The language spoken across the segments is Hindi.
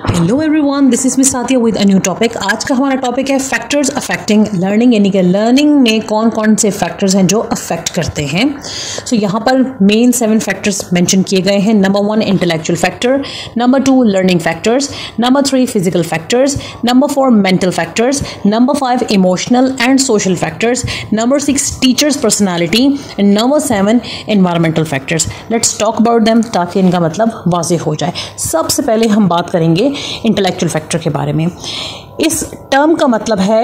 Hello everyone, this is miss Saathiya with a new topic. आज का हमारा टॉपिक है फैक्टर्स अफेक्टिंग लर्निंग, यानी कि लर्निंग में कौन कौन से फैक्टर्स हैं जो अफेक्ट करते हैं। सो यहाँ पर मेन 7 फैक्टर्स मेंशन किए गए हैं। Number 1 intellectual factor, number 2 learning factors, number 3 physical factors, number 4 mental factors, number 5 emotional and social factors, number 6 teachers personality and number 7 environmental factors. Let's talk about them ताकि इनका मतलब वाज़ेह हो जाए। सबसे पहले हम बात करेंगे इंटेलेक्चुअल फैक्टर के बारे में। इस टर्म का मतलब है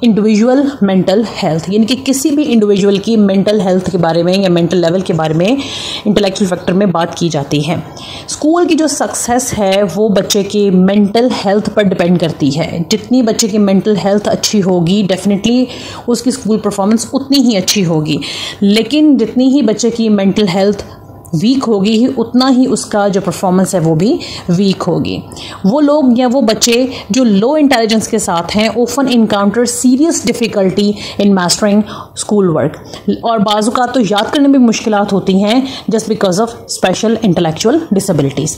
इंडिविजुअल मेंटल हेल्थ, यानी कि किसी भी इंडिविजुअल की मेंटल हेल्थ के बारे में या मेंटल लेवल के बारे में इंटेलेक्चुअल फैक्टर में बात की जाती है। स्कूल की जो सक्सेस है वो बच्चे की मेंटल हेल्थ पर डिपेंड करती है। जितनी बच्चे की मेंटल हेल्थ अच्छी होगी डेफिनेटली उसकी स्कूल परफॉर्मेंस उतनी ही अच्छी होगी, लेकिन जितनी ही बच्चे की मेंटल हेल्थ वीक होगी ही उतना ही उसका जो परफॉर्मेंस है वो भी वीक होगी। वो लोग या वो बच्चे जो लो इंटेलिजेंस के साथ हैं often encounter serious difficulty in mastering school work, और बाज़ औक़ात तो याद करने में मुश्किलात होती हैं just because of special intellectual disabilities.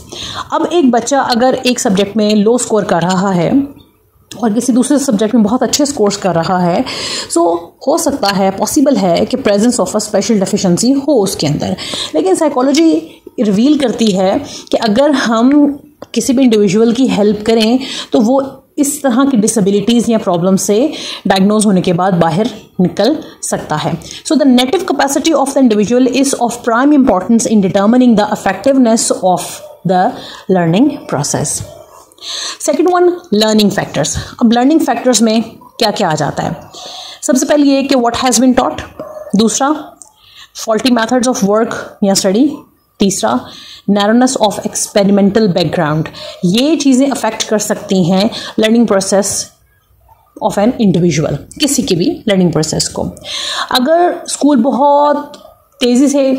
अब एक बच्चा अगर एक सब्जेक्ट में लो स्कोर कर रहा है और किसी दूसरे सब्जेक्ट में बहुत अच्छे स्कोर्स कर रहा है, सो हो सकता है, पॉसिबल है कि presence of a special deficiency हो उसके अंदर। लेकिन साइकोलॉजी रिवील करती है कि अगर हम किसी भी इंडिविजुअल की हेल्प करें तो वो इस तरह की डिसेबिलिटीज़ या प्रॉब्लम से डायग्नोज होने के बाद बाहर निकल सकता है। So the native capacity of the individual is of prime importance in determining the effectiveness of the learning process. Second one, learning factors. अब लर्निंग फैक्टर्स में क्या क्या आ जाता है? सबसे पहले ये कि व्हाट हैज़ बीन टॉट, दूसरा फॉल्टी मेथड्स ऑफ वर्क या स्टडी, तीसरा नैरोनेस ऑफ एक्सपेरिमेंटल बैकग्राउंड। ये चीज़ें अफेक्ट कर सकती हैं learning process of an individual, किसी की भी लर्निंग प्रोसेस को। अगर स्कूल बहुत तेज़ी से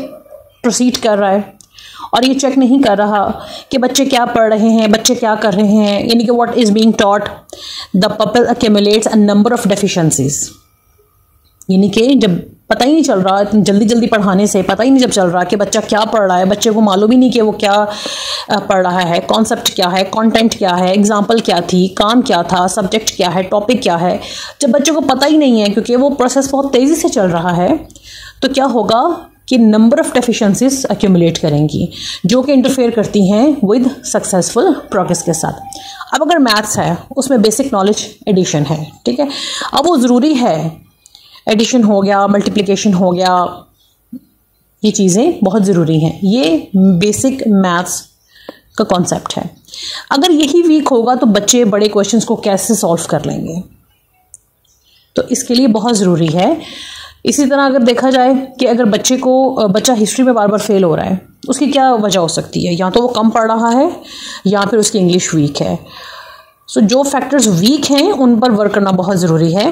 प्रोसीड कर रहा है और ये चेक नहीं कर रहा कि बच्चे क्या पढ़ रहे हैं, बच्चे क्या कर रहे हैं, यानी कि what is being taught, the people accumulates a number of deficiencies. यानी कि जब पता ही नहीं चल रहा, जल्दी जल्दी पढ़ाने से पता ही नहीं जब चल रहा कि बच्चा क्या पढ़ रहा है, बच्चे को मालूम ही नहीं कि वो क्या पढ़ रहा है, कॉन्सेप्ट क्या है, कंटेंट क्या है, एग्जाम्पल क्या थी, काम क्या था, सब्जेक्ट क्या है, टॉपिक क्या है। जब बच्चों को पता ही नहीं है क्योंकि वो प्रोसेस बहुत तेज़ी से चल रहा है, तो क्या होगा कि नंबर ऑफ डेफिशिएंसीज एक्यूमुलेट करेंगी जो कि इंटरफेयर करती हैं विद सक्सेसफुल प्रोग्रेस के साथ। अब अगर मैथ्स है उसमें बेसिक नॉलेज एडिशन है, ठीक है, अब वो ज़रूरी है, एडिशन हो गया, मल्टीप्लिकेशन हो गया, ये चीज़ें बहुत ज़रूरी हैं, ये बेसिक मैथ्स का कॉन्सेप्ट है। अगर यही वीक होगा तो बच्चे बड़े क्वेश्चंस को कैसे सॉल्व कर लेंगे? तो इसके लिए बहुत ज़रूरी है। इसी तरह अगर देखा जाए कि अगर बच्चा हिस्ट्री में बार बार फेल हो रहा है, उसकी क्या वजह हो सकती है? या तो वो कम पढ़ रहा है या फिर उसकी इंग्लिश वीक है। सो जो फैक्टर्स वीक हैं उन पर वर्क करना बहुत ज़रूरी है,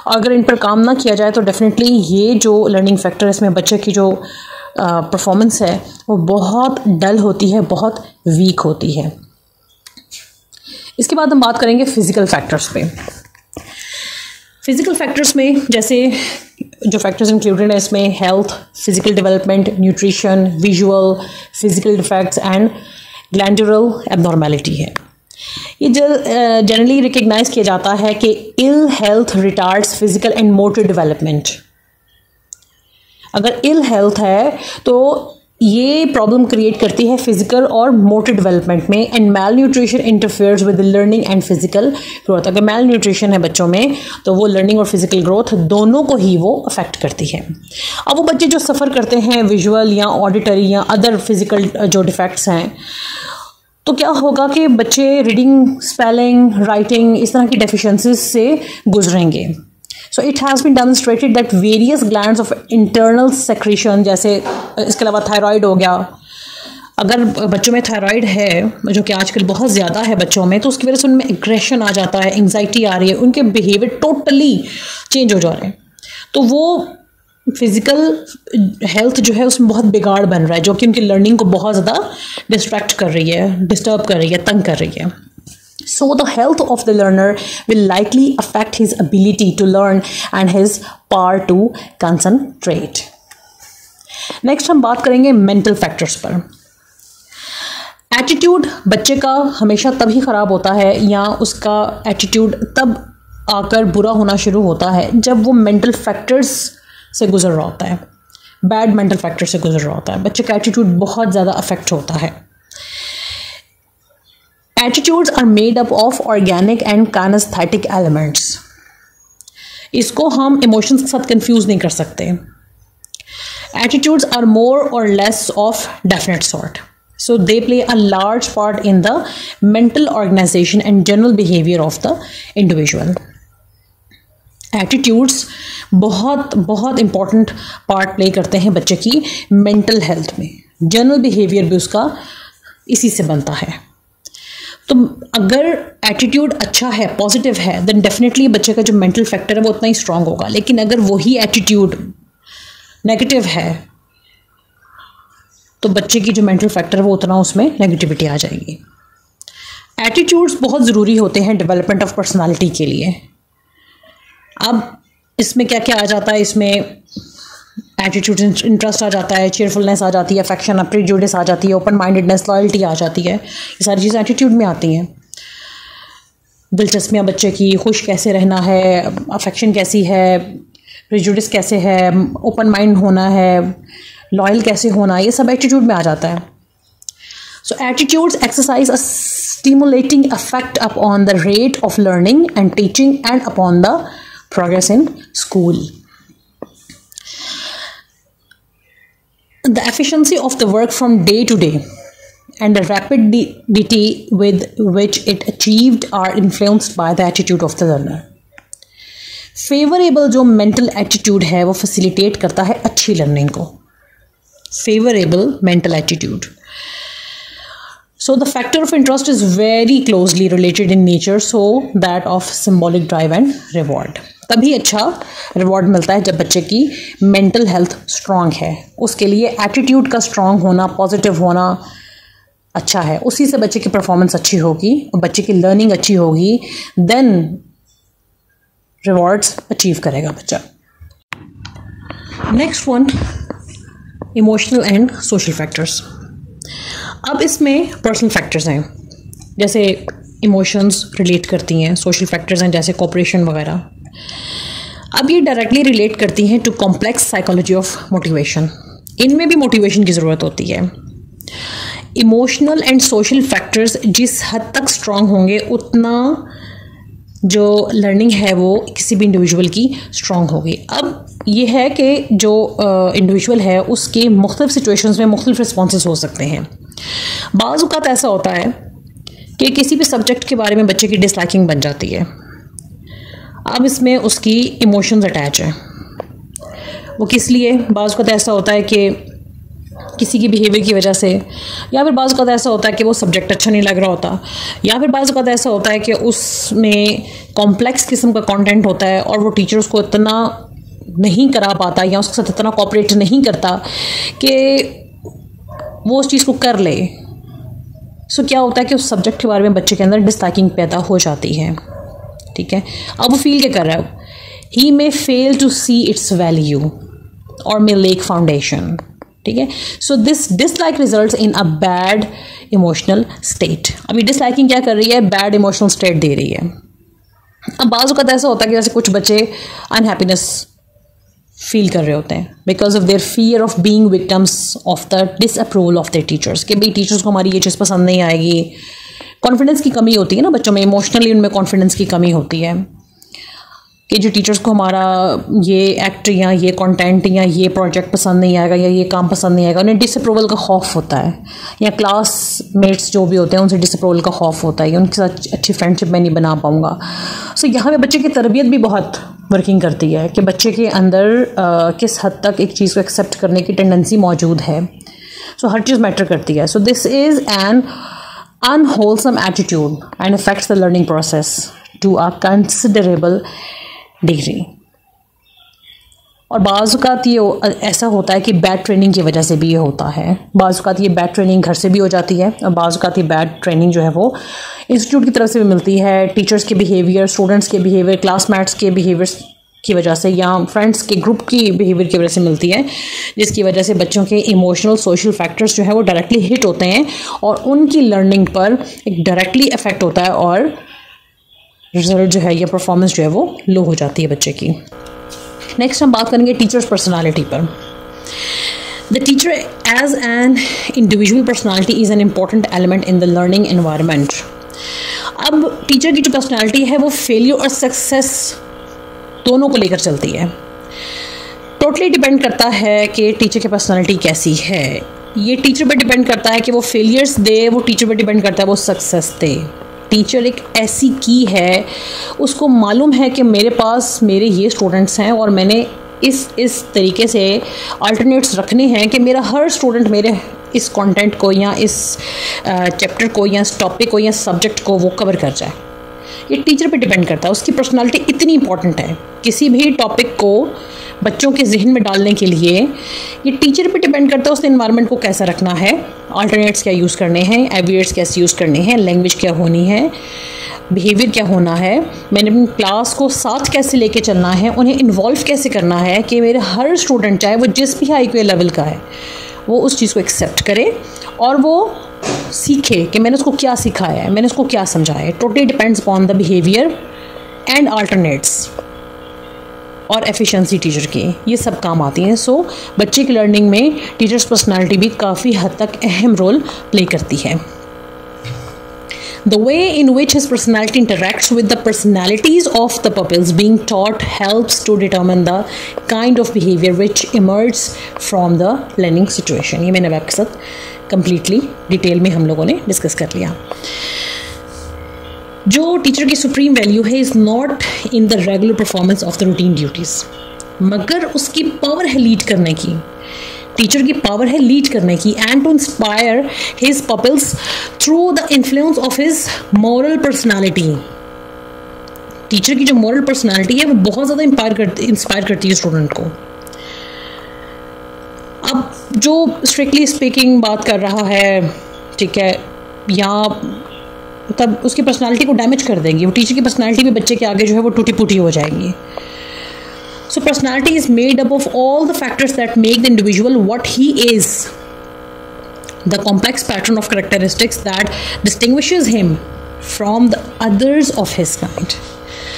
और अगर इन पर काम ना किया जाए तो डेफिनेटली ये जो लर्निंग फैक्टर है इसमें बच्चे की जो परफॉर्मेंस है वो बहुत डल होती है, बहुत वीक होती है। इसके बाद हम बात करेंगे फिज़िकल फैक्टर्स पे। फिज़िकल फैक्टर्स में जैसे जो फैक्टर्स इंक्लूडेड है इसमें health, physical development, nutrition, visual, physical defects and glandular abnormality है। ये जनरली रिकग्नाइज किया जाता है कि ill health retards physical and motor development. अगर इल हेल्थ है तो ये प्रॉब्लम क्रिएट करती है फिजिकल और मोटर डेवलपमेंट में, and malnutrition interferes with learning and physical growth. अगर मैल न्यूट्रिशन है बच्चों में तो वो लर्निंग और फिजिकल ग्रोथ दोनों को ही वो अफेक्ट करती है। अब वो बच्चे जो सफ़र करते हैं विजुअल या ऑडिटरी या अदर फिजिकल जो डिफेक्ट्स हैं, तो क्या होगा कि बच्चे रीडिंग, स्पेलिंग, राइटिंग इस तरह की डेफिशिएंसीज से गुजरेंगे। So it has been demonstrated that various glands of internal secretion, जैसे इसके अलावा थायराइड हो गया, अगर बच्चों में थायराइड है जो कि आजकल बहुत ज़्यादा है बच्चों में, तो उसकी वजह से उनमें एग्रेशन आ जाता है, एंग्जाइटी आ रही है, उनके बिहेवियर टोटली चेंज हो जा रहे हैं। तो वो फिज़िकल हेल्थ जो है उसमें बहुत बिगाड़ बन रहा है, जो कि उनकी लर्निंग को बहुत ज़्यादा डिस्ट्रैक्ट कर रही है, डिस्टर्ब कर रही है, तंग कर रही है। So the health of the learner will likely affect his ability to learn and his power to concentrate. Next हम बात करेंगे mental factors पर। एटीट्यूड बच्चे का हमेशा तभी ख़राब होता है या उसका एटीट्यूड तब आकर बुरा होना शुरू होता है जब वो मेंटल फैक्टर्स से गुजर रहा होता है, बैड मेंटल फैक्टर से गुजर रहा होता है। बच्चे का एटीट्यूड बहुत ज़्यादा अफेक्ट होता है। Attitudes are made up of organic and kinaesthetic elements. इसको हम इमोशंस के साथ कंफ्यूज नहीं कर सकते। एटीट्यूड्स आर मोर और less of definite sort, so they play a large part in the mental organization and general behavior of the individual. Attitudes बहुत बहुत important part play करते हैं बच्चे की mental health में। general behavior भी उसका इसी से बनता है। तो अगर एटीट्यूड अच्छा है, पॉजिटिव है, देन डेफिनेटली बच्चे का जो मेंटल फैक्टर है वो उतना ही स्ट्रांग होगा। लेकिन अगर वही एटीट्यूड नेगेटिव है तो बच्चे की जो मेंटल फैक्टर है वो उतना उसमें नेगेटिविटी आ जाएगी। एटीट्यूड्स बहुत ज़रूरी होते हैं डेवलपमेंट ऑफ पर्सनालिटी के लिए। अब इसमें क्या क्या आ जाता है, इसमें एटीट्यूड इंटरेस्ट आ जाता है, चेयरफुलनेस आ जाती है, अफेक्शन, प्रेजुडिस आ जाती है, ओपन माइंडेडनेस, लॉयल्टी आ जाती है। ये सारी चीज़ें एटीट्यूड में आती हैं। दिलचस्पियाँ बच्चे की, खुश कैसे रहना है, अफेक्शन कैसी है, प्रेजुडिस कैसे है, ओपन माइंड होना है, लॉयल कैसे होना, ये सब एटीट्यूड में आ जाता है। So attitudes exercise a stimulating effect upon the rate of learning and teaching and upon the progress in school. The efficiency of the work from day to day and the rapidity with which it achieved are influenced by the attitude of the learner. Favourable जो मेंटल एटीट्यूड है वो फैसिलिटेट करता है अच्छी लर्निंग को। Favourable mental attitude. So the factor of interest is very closely related in nature, so that of symbolic drive and reward. तभी अच्छा रिवॉर्ड मिलता है जब बच्चे की मेंटल हेल्थ स्ट्रांग है। उसके लिए एटीट्यूड का स्ट्रांग होना, पॉजिटिव होना अच्छा है। उसी से बच्चे की परफॉर्मेंस अच्छी होगी और बच्चे की लर्निंग अच्छी होगी, देन रिवॉर्ड्स अचीव करेगा बच्चा। Next one, emotional and social factors. अब इसमें पर्सनल फैक्टर्स हैं, जैसे इमोशंस रिलेट करती हैं, सोशल फैक्टर्स हैं जैसे कोऑपरेशन वगैरह। अब ये डायरेक्टली रिलेट करती हैं to complex psychology of motivation. इनमें भी मोटिवेशन की ज़रूरत होती है। इमोशनल एंड सोशल फैक्टर्स जिस हद तक स्ट्रांग होंगे उतना जो लर्निंग है वो किसी भी इंडिविजुअल की स्ट्रांग होगी। अब ये है कि जो इंडिविजुअल है उसके मुख्तलिफ सिचुएशंस में मुख्तलिफ रिस्पॉन्सेस हो सकते हैं। बाज़ औक़ात ऐसा होता है कि किसी भी सब्जेक्ट के बारे में बच्चे की डिसलाइकिंग बन जाती है। अब इसमें उसकी इमोशंस अटैच है। वो किस लिए? बाज़ औक़ात ऐसा होता है कि किसी की बिहेवियर की वजह से, या फिर बाज़ औक़ात ऐसा होता है कि वो सब्जेक्ट अच्छा नहीं लग रहा होता, या फिर बाज़ औक़ात ऐसा होता है कि उसमें कॉम्प्लेक्स किस्म का कंटेंट होता है और वो टीचर उसको इतना नहीं करा पाता या उसके साथ इतना कोऑपरेट नहीं करता कि वो उस चीज़ को कर ले। सो क्या होता है कि उस सब्जेक्ट के बारे में बच्चे के अंदर डिसलाइकिंग पैदा हो जाती है। ठीक है, अब वो फील क्या कर रहा है? He may fail to see its value और मे लेक फाउंडेशन। ठीक है, so this dislike results in a bad emotional state. अभी डिसलाइकिंग क्या कर रही है? बैड इमोशनल स्टेट दे रही है। अब बाज़ औक़ात ऐसा होता है कि जैसे कुछ बच्चे अनहैप्पीनेस फील कर रहे होते हैं because of their fear of being victims of the disapproval of their teachers, कि भाई टीचर्स को हमारी ये चीज़ पसंद नहीं आएगी। कॉन्फिडेंस की कमी होती है ना बच्चों में, इमोशनली उनमें कॉन्फिडेंस की कमी होती है कि जो टीचर्स को हमारा ये एक्ट या ये कंटेंट या ये प्रोजेक्ट पसंद नहीं आएगा या ये काम पसंद नहीं आएगा। उन्हें डिसअप्रूवल का खौफ होता है, या क्लासमेट्स जो भी होते हैं उनसे डिसअप्रूवल का खौफ होता है, उनके साथ अच्छी फ्रेंडशिप मैं नहीं बना पाऊँगा। सो यहाँ पे बच्चे की तरबियत भी बहुत वर्किंग करती है कि बच्चे के अंदर किस हद तक एक चीज़ को एक्सेप्ट करने की टेंडेंसी मौजूद है। सो हर चीज़ मैटर करती है। So this is an unwholesome attitude and affects the learning process to a considerable degree. और बाज़ औक़ात ये ऐसा होता है कि बैड ट्रेनिंग की वजह से भी ये होता है। बाज़ औक़ात ये बैड ट्रेनिंग घर से भी हो जाती है और बाज़ औक़ात ये बैड ट्रेनिंग जो है वो इंस्टीट्यूट की तरफ से भी मिलती है। टीचर्स के बिहेवियर, स्टूडेंट्स के बिहेवियर, क्लासमेट्स के बिहेवियर्स की वजह से या फ्रेंड्स के ग्रुप की बिहेवियर की वजह से मिलती है, जिसकी वजह से बच्चों के इमोशनल सोशल फैक्टर्स जो है वो डायरेक्टली हिट होते हैं और उनकी लर्निंग पर एक डायरेक्टली इफेक्ट होता है और रिजल्ट जो है या परफॉर्मेंस जो है वो लो हो जाती है बच्चे की। नेक्स्ट हम बात करेंगे टीचर्स पर्सनालिटी पर। The teacher as an individual personality is an important element in the learning environment. अब टीचर की जो पर्सनालिटी है वो फेलियर और सक्सेस दोनों को लेकर चलती है। टोटली डिपेंड करता है कि टीचर की पर्सनालिटी कैसी है। ये टीचर पर डिपेंड करता है कि वो फेलियर्स दे, वो टीचर पर डिपेंड करता है वो सक्सेस दे। टीचर एक ऐसी की है, उसको मालूम है कि मेरे पास मेरे ये स्टूडेंट्स हैं और मैंने इस तरीके से अल्टरनेट्स रखने हैं कि मेरा हर स्टूडेंट मेरे इस कंटेंट को या इस चैप्टर को या इस टॉपिक को या सब्जेक्ट को वो कवर कर जाए। ये टीचर पे डिपेंड करता है, उसकी पर्सनालिटी इतनी इंपॉर्टेंट है। किसी भी टॉपिक को बच्चों के जहन में डालने के लिए ये टीचर पे डिपेंड करता है उस एनवायरनमेंट को कैसा रखना है, अल्टरनेट्स क्या यूज़ करने हैं, एविएट्स कैसे यूज़ करने हैं, लैंग्वेज क्या होनी है, बिहेवियर क्या होना है, मैंने अपनी क्लास को साथ कैसे लेके चलना है, उन्हें इन्वॉल्व कैसे करना है कि मेरे हर स्टूडेंट चाहे वो जिस भी IQ लेवल का है वो उस चीज़ को एक्सेप्ट करे और वो सीखे कि मैंने उसको क्या सिखाया है, मैंने उसको क्या समझाया है। Totally depends upon the behaviour and alternates और एफिशिएंसी टीचर की, ये सब काम आती हैं। सो बच्चे की लर्निंग में टीचर्स पर्सनालिटी भी काफ़ी हद तक अहम रोल प्ले करती है। The way in which his personality interacts with the personalities of the pupils being taught helps to determine the kind of behavior which emerges from the learning situation। ये मैंने आपके साथ completely डिटेल में हम लोगों ने डिस्कस कर लिया। जो टीचर की सुप्रीम वैल्यू है is not in the regular performance of the routine duties, मगर उसकी पावर है लीड करने की। टीचर की पावर है लीड करने की and to inspire his pupils through the influence of his moral personality. Teacher की जो मॉरल पर्सनालिटी है वो बहुत ज़्यादा इंस्पायर करती है स्टूडेंट को। अब जो स्ट्रिक्टली स्पीकिंग बात कर रहा है, ठीक है, या तब उसकी पर्सनालिटी को डैमेज कर देंगी। वो टीचर की पर्सनालिटी भी बच्चे के आगे जो है वो टूटी फूटी हो जाएगी। So personality is made up of all the factors that make the individual what he is. The complex pattern of characteristics that distinguishes him from the others of his kind.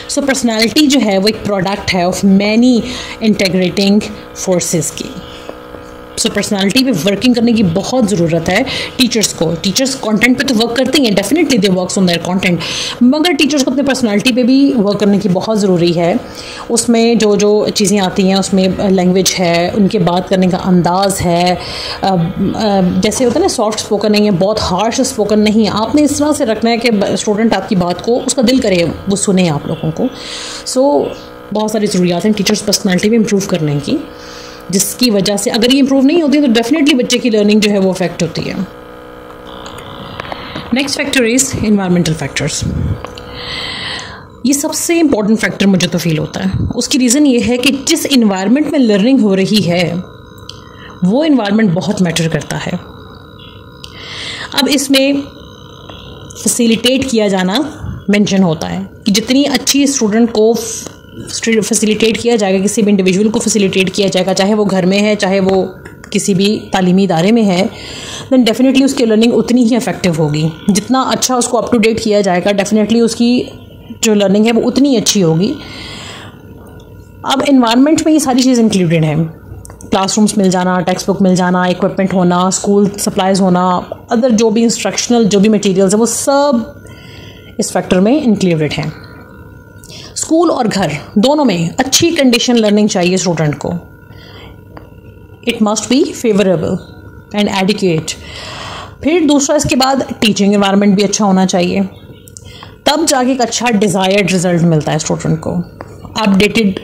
So personality जो है वो एक product है of many integrating forces की। सो पर्सनालिटी पे वर्किंग करने की बहुत ज़रूरत है टीचर्स को। टीचर्स कंटेंट पे तो वर्क करते हैं, definitely they works on their content, मगर टीचर्स को अपने पर्सनालिटी पे भी वर्क करने की बहुत ज़रूरी है। उसमें जो जो चीज़ें आती हैं उसमें लैंग्वेज है, उनके बात करने का अंदाज़ है, जैसे होता है ना सॉफ्ट स्पोकन नहीं है, बहुत हार्श स्पोकन नहीं है। आपने इस तरह से रखना है कि स्टूडेंट आपकी बात को उसका दिल करे, वो सुने आप लोगों को। सो बहुत सारी ज़रूरियात हैं टीचर्स पर्सनालिटी में इम्प्रूव करने की, जिसकी वजह से अगर ये इम्प्रूव नहीं होती है तो डेफिनेटली बच्चे की लर्निंग जो है वो अफेक्ट होती है। Next factor is environmental factors. ये सबसे इम्पॉर्टेंट फैक्टर मुझे तो फील होता है। उसकी रीज़न ये है कि जिस इन्वायरमेंट में लर्निंग हो रही है वो इन्वायरमेंट बहुत मैटर करता है। अब इसमें फैसिलिटेट किया जाना मेंशन होता है कि जितनी अच्छी स्टूडेंट को फैसिलिटेट किया जाएगा, किसी भी इंडिविजुअल को फैसिलिटेट किया जाएगा, चाहे वो घर में है चाहे वो किसी भी तालीमी इदारे में है, देन डेफिनेटली उसकी लर्निंग उतनी ही इफेक्टिव होगी। जितना अच्छा उसको अप टू डेट किया जाएगा डेफिनेटली उसकी जो लर्निंग है वो उतनी अच्छी होगी। अब एनवायरनमेंट में ये सारी चीज़ इंक्लूडेड हैं, क्लासरूम्स मिल जाना, टेक्स्ट बुक मिल जाना, इक्विपमेंट होना, स्कूल सप्लाइज होना, अदर जो भी इंस्ट्रक्शनल जो भी मटेरियल्स हैं वो सब इस फैक्टर में इंक्लूडेड हैं। स्कूल और घर दोनों में अच्छी कंडीशन लर्निंग चाहिए स्टूडेंट को। It must be favourable and adequate. फिर दूसरा इसके बाद टीचिंग एनवायरनमेंट भी अच्छा होना चाहिए, तब जाके एक अच्छा डिज़ायर्ड रिजल्ट मिलता है स्टूडेंट को। अपडेटेड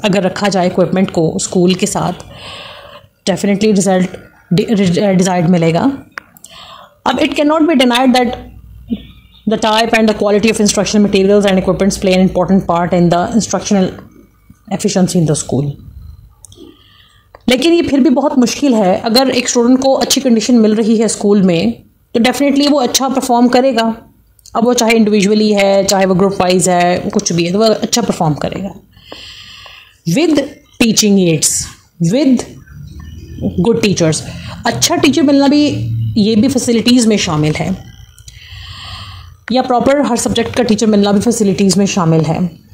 अगर रखा जाए इक्विपमेंट को स्कूल के साथ, डेफिनेटली रिजल्ट डिज़ायर्ड मिलेगा। अब it can not be denied that the type and the quality of instructional materials and equipments play an important part in the instructional efficiency in the school. लेकिन ये फिर भी बहुत मुश्किल है। अगर एक स्टूडेंट को अच्छी कंडीशन मिल रही है स्कूल में तो डेफिनेटली वो अच्छा परफॉर्म करेगा। अब वो चाहे इंडिविजुअली है चाहे वो ग्रुप वाइज है, कुछ भी है, तो वो अच्छा परफॉर्म करेगा। With teaching ads, with good teachers. अच्छा टीचर मिलना भी, ये भी फैसिलिटीज़ में शामिल है, या प्रॉपर हर सब्जेक्ट का टीचर मिलना भी फैसिलिटीज़ में शामिल है।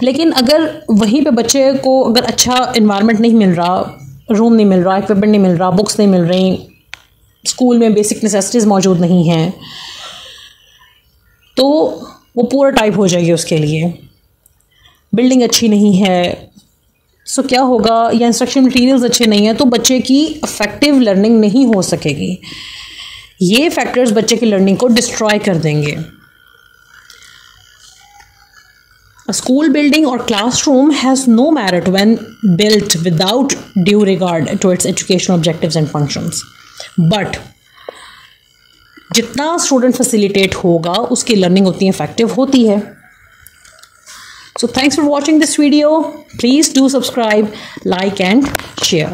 लेकिन अगर वहीं पे बच्चे को अगर अच्छा इन्वायरमेंट नहीं मिल रहा, रूम नहीं मिल रहा, इक्विपमेंट नहीं मिल रहा, बुक्स नहीं मिल रही, स्कूल में बेसिक नेसेसिटीज़ मौजूद नहीं हैं, तो वो पूरा टाइप हो जाएगी उसके लिए। बिल्डिंग अच्छी नहीं है, सो क्या होगा, या इंस्ट्रक्शन मटेरियल्स अच्छे नहीं हैं, तो बच्चे की इफेक्टिव लर्निंग नहीं हो सकेगी। ये फैक्टर्स बच्चे की लर्निंग को डिस्ट्रॉय कर देंगे। A school building or classroom has no merit when built without due regard to its educational objectives and functions. But जितना स्टूडेंट फैसिलिटेट होगा उसकी लर्निंग उतनी इफेक्टिव होती है। So thanks for watching this video. Please do subscribe, like and share.